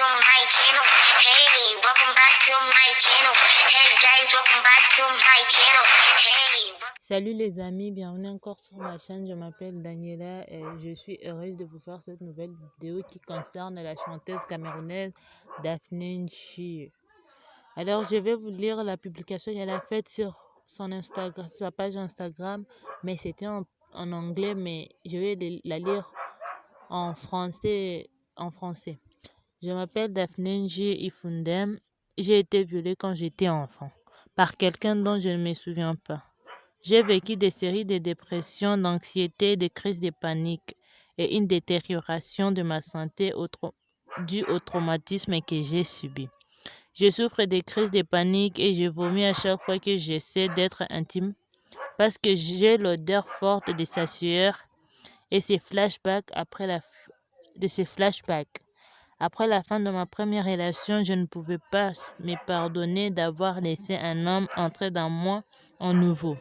to my channel. Hey, welcome back to my channel. Hey guys, welcome back to my channel. Hey. Salut les amis, bienvenue encore sur ma chaîne. Je m'appelle Daniela et je suis heureuse de vous faire cette nouvelle vidéo qui concerne la chanteuse camerounaise Daphné Nchi. Alors je vais vous lire la publication qu'elle a faite sur son Instagram, sur sa page Instagram, mais c'était en anglais, mais je vais la lire en français. Je m'appelle Daphné Nchi Ifundem. J'ai été violée quand j'étais enfant par quelqu'un dont je ne me souviens pas. J'ai vécu des séries de dépression, d'anxiété, de crises de panique et une détérioration de ma santé due au traumatisme que j'ai subi. Je souffre des crises de panique et je vomis à chaque fois que j'essaie d'être intime parce que j'ai l'odeur forte de sa sueur et ses flashbacks Après la fin de ma première relation, je ne pouvais pas me pardonner d'avoir laissé un homme entrer dans moi en nouveau.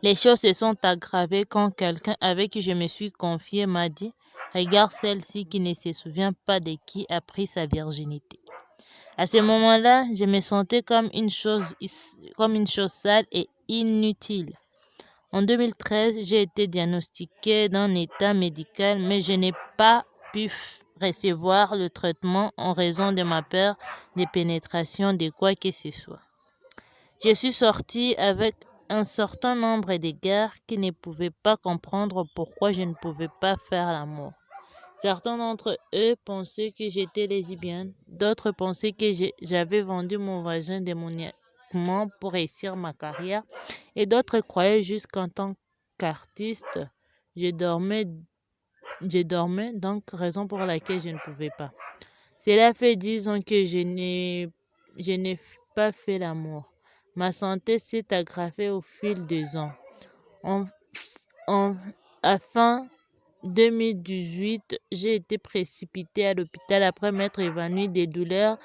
Les choses se sont aggravées quand quelqu'un avec qui je me suis confiée m'a dit « Regarde celle-ci qui ne se souvient pas de qui a pris sa virginité ». À ce moment-là, je me sentais comme une chose sale et inutile. En 2013, j'ai été diagnostiquée d'un état médical, mais je n'ai pas pu recevoir le traitement en raison de ma peur de pénétration de quoi que ce soit. Je suis sortie avec un certain nombre de gars qui ne pouvaient pas comprendre pourquoi je ne pouvais pas faire l'amour. Certains d'entre eux pensaient que j'étais lesbienne, d'autres pensaient que j'avais vendu mon vagin démoniaquement pour réussir ma carrière, et d'autres croyaient juste qu'en tant qu'artiste, je dormais, donc raison pour laquelle je ne pouvais pas. Cela fait 10 ans que je n'ai pas fait l'amour. Ma santé s'est aggravée au fil des ans. À fin 2018, j'ai été précipitée à l'hôpital après m'être évanouie des douleurs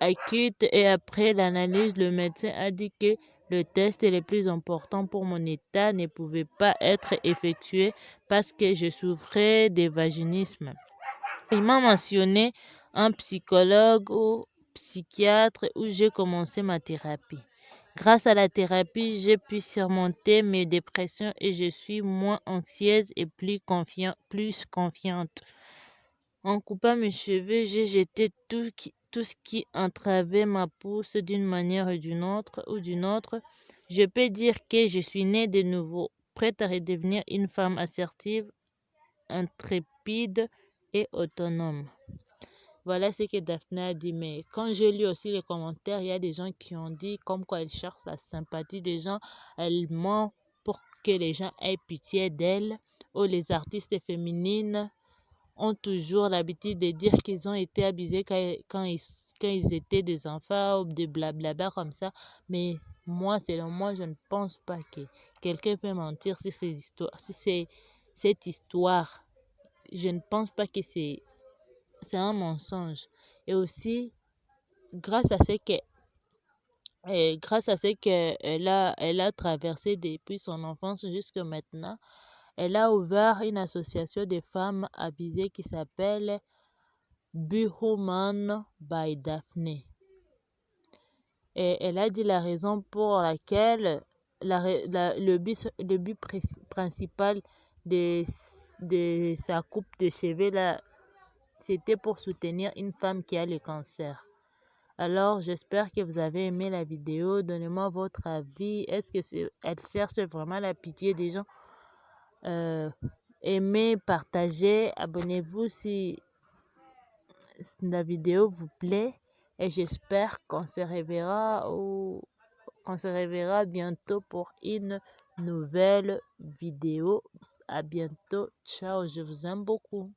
acutes et après l'analyse, le médecin a dit que le test le plus important pour mon état ne pouvait pas être effectué parce que je souffrais de vaginisme. Il m'a mentionné un psychologue ou psychiatre où j'ai commencé ma thérapie. Grâce à la thérapie, j'ai pu surmonter mes dépressions et je suis moins anxieuse et plus confiante. En coupant mes cheveux, j'ai jeté tout ce qui entravait ma pousse d'une manière ou d'une autre. Je peux dire que je suis née de nouveau, prête à redevenir une femme assertive, intrépide et autonome. Voilà ce que Daphné a dit. Mais quand j'ai lu aussi les commentaires, il y a des gens qui ont dit comme quoi elle cherche la sympathie des gens. Elle ment pour que les gens aient pitié d'elle. Ou les artistes féminines ont toujours l'habitude de dire qu'ils ont été abusés quand ils étaient des enfants ou des blablabla comme ça. Mais moi, selon moi, je ne pense pas que quelqu'un peut mentir sur ces histoires, si c'est cette histoire. Je ne pense pas que c'est un mensonge. Et aussi, grâce à ce qu'elle a traversé depuis son enfance jusqu'à maintenant, elle a ouvert une association de femmes abusées qui s'appelle Be Human by Daphne. Et elle a dit la raison pour laquelle le but principal de sa coupe de cheveux là, c'était pour soutenir une femme qui a le cancer. Alors, j'espère que vous avez aimé la vidéo. Donnez-moi votre avis. Est-ce que elle cherche vraiment la pitié des gens? Aimez, partagez, abonnez-vous si la vidéo vous plaît. Et j'espère qu'on se reverra bientôt pour une nouvelle vidéo. À bientôt. Ciao, je vous aime beaucoup.